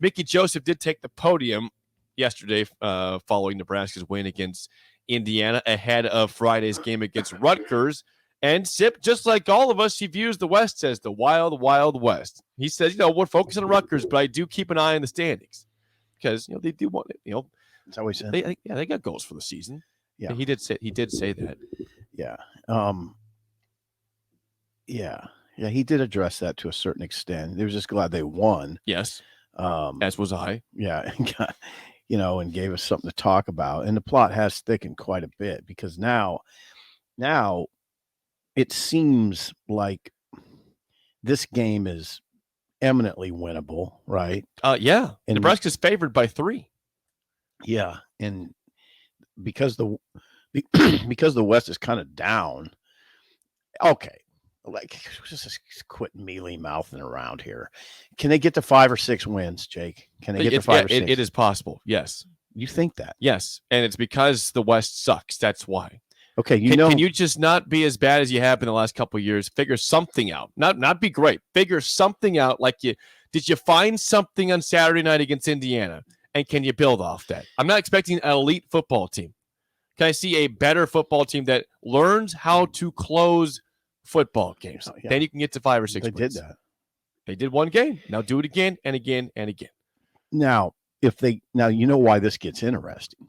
Mickey Joseph did take the podium yesterday following Nebraska's win against Indiana ahead of Friday's game against Rutgers. And Sip, just like all of us, he views the West as the wild, wild West. He says, we're focusing on Rutgers, but I do keep an eye on the standings because, they do want it. That's how he said. They got goals for the season. Yeah, and he did say that. Yeah. Yeah, he did address that to a certain extent. He was just glad they won. Yes. As was I. Yeah. And gave us something to talk about. And the plot has thickened quite a bit because now it seems like this game is eminently winnable, right? Yeah. And Nebraska's favored by 3. Yeah. And because the West is kind of down. Okay. Just quit mealy mouthing around here. Can they get to 5 or 6 wins, Jake? Can they get to 5 or 6? It is possible. Yes. You think that? Yes. And it's because the West sucks. That's why. Okay. Can you just not be as bad as you have in the last couple of years? Figure something out. Not be great. Figure something out. Did you find something on Saturday night against Indiana? And can you build off that? I'm not expecting an elite football team. Can I see a better football team that learns how to close football games? Yeah. Then you can get to 5 or 6 They wins. did that. They did one game. Now do it again and again and again. Now, you know why this gets interesting.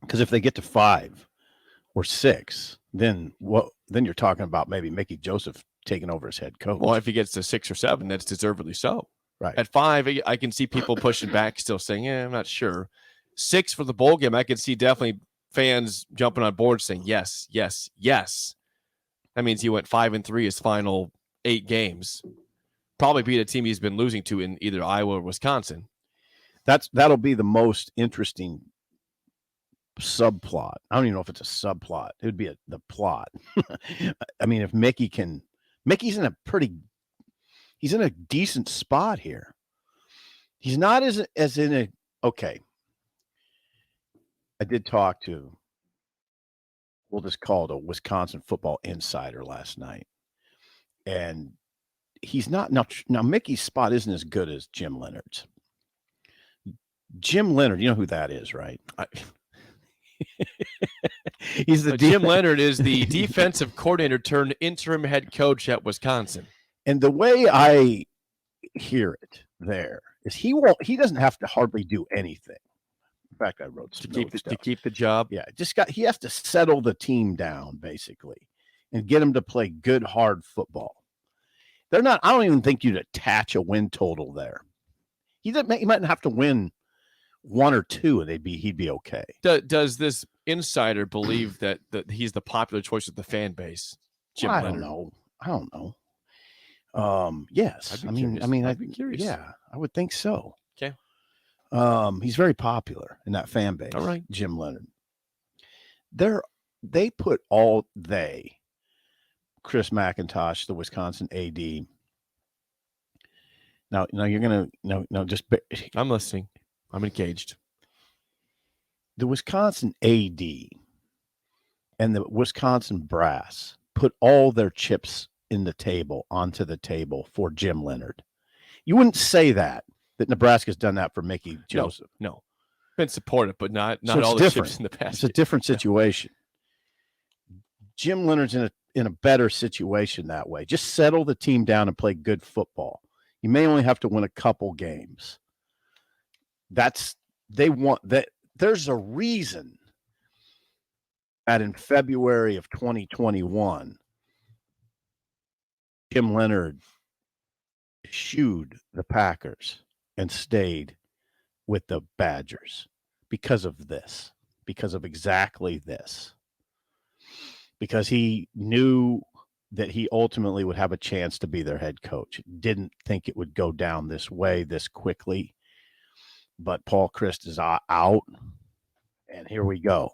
Because if they get to 5 or 6, then you're talking about maybe Mickey Joseph taking over as head coach. Well, if he gets to 6 or 7, that's deservedly so. Right. At 5, I can see people pushing back, still saying, I'm not sure. 6 for the bowl game, I can see definitely fans jumping on board saying, yes, yes, yes. That means he went 5-3 his final 8 games. Probably beat a team he's been losing to in either Iowa or Wisconsin. That'll be the most interesting subplot. I don't even know if it's a subplot. It would be the plot. I mean, if Mickey's in a decent spot here. He's not as in a, okay. I did talk to, we'll just call it a Wisconsin football insider last night. And he's not, now Mickey's spot isn't as good as Jim Leonard's. Jim Leonard, you know who that is, right? He's Jim Leonard is the defensive coordinator turned interim head coach at Wisconsin. And the way I hear it there is he doesn't have to hardly do anything. In fact, I wrote some to keep the job. Yeah, he has to settle the team down basically and get them to play good, hard football. I don't even think you'd attach a win total there. He might have to win 1 or 2 and he'd be okay. Does this insider believe that he's the popular choice of the fan base? Jim Leonard? I don't know. Yes. I'd be curious. Yeah, I would think so. Okay. He's very popular in that fan base. All right. Jim Leonard. Chris McIntosh, the Wisconsin AD. Now you're going to, I'm listening. I'm engaged. The Wisconsin AD and the Wisconsin brass put all their chips onto the table for Jim Leonard. You wouldn't say that Nebraska's done that for Mickey Joseph. No. Been supportive, but not all the chips in the past. It's a different situation. Jim Leonard's in a better situation that way. Just settle the team down and play good football. You may only have to win a couple games. There's a reason that in February of 2021, Jim Leonard eschewed the Packers and stayed with the Badgers because of exactly this. Because he knew that he ultimately would have a chance to be their head coach. Didn't think it would go down this way, this quickly. But Paul Chryst is out, and here we go.